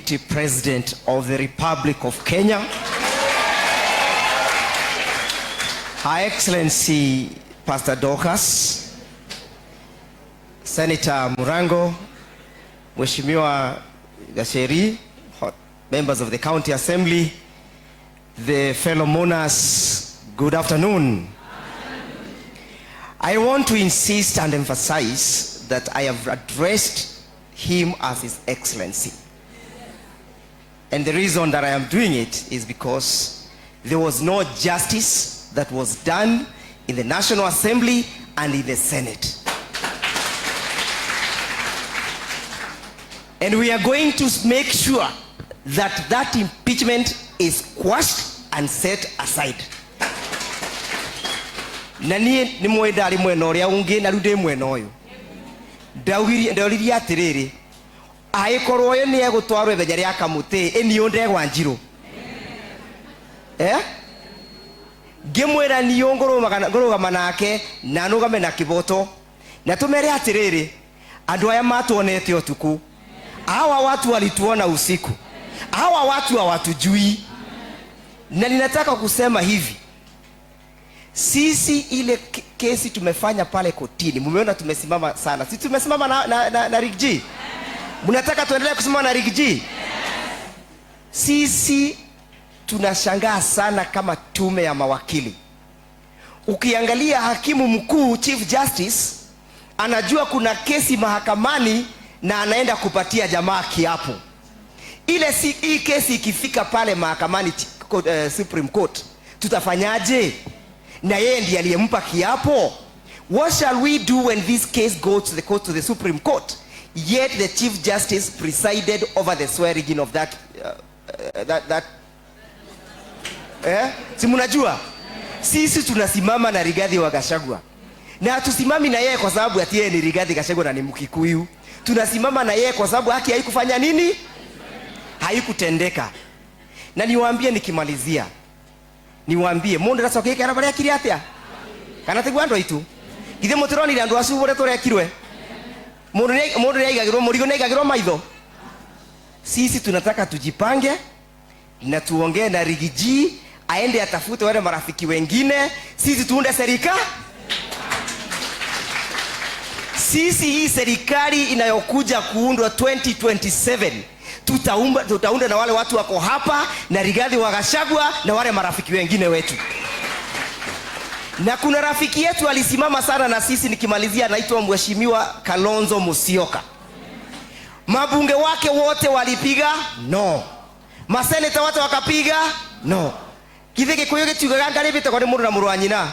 Deputy President of the Republic of Kenya, Her Excellency Pastor Dorcas, Senator Murango, Mheshimiwa Gasheri, members of the County Assembly, the fellow monarchs, good afternoon. I want to insist and emphasize that I have addressed him as His Excellency. And the reason that I am doing it is because there was no justice that was done in the National Assembly and in the Senate. And we are going to make sure that that impeachment is quashed and set aside. Nani ni mwenda ali mwena uria ungi na rude mwena uyu. Ndauririe atiriri aikorwo ye ni egutwarwo ithenya ria kamuti Angry Ndegwa Njiru. Ngimwira ni ngurugama nake na nugame na kiboto na tumere atiriri andu aya matuonete utuku, hawa watu walituona usiku, hawa watu hawatujui. Na ninataka kusema hivi, sisi ile kesi tumefanya pale kotini, mumeona tumesimama sana. Sisi tumesimama na Rigji. Mnataka tuendelee kusimama na Rigji? Sisi tunashangaa sana kama tume ya mawakili. Ukiangalia hakimu mkuu Chief Justice anajua kuna kesi mahakamani na anaenda kupatia jamaa kiapo. Hii kesi ikifika pale mahakamani Supreme Court, tutafanyaje? Na yeye ndiye aliyempa kiapo. What shall we do when this case goes to the court, to the Supreme Court? Yet the Chief Justice presided over the swearing of that si mnajua? Sisi tunasimama na Rigathi wa Gachagua. Na hatusimami na yeye kwa sababu ati yeye ni Rigathi Gachagua na ni Mkikuyu. Tunasimama na yeye kwa sababu haki haikufanya nini? Haikutendeka. Na niwaambie nikimalizia, niwaambie mundu racoke kana bare akiri atia kana tegwa ando itu githe mutironi ri andu acu bore turekirwe mundu ni aigagirwo murigo ni aigagirwo maitho. Sisi tunataka tujipange na tuongee na Rigiji aende atafute wale marafiki wengine, sisi tuunde serikali. Sisi hii serikali inayokuja kuundwa 2027 tutaunda na wale watu wako hapa na Rigathi wa Gachagua na wale marafiki wengine wetu. Na kuna rafiki yetu alisimama sana na sisi, nikimalizia, anaitwa Mheshimiwa Kalonzo Musyoka. Mabunge wake wote walipiga no. Maseneta wote wakapiga no. Kitheke kuyo gituga ganga ribite kwa mundu na muru wa nyina.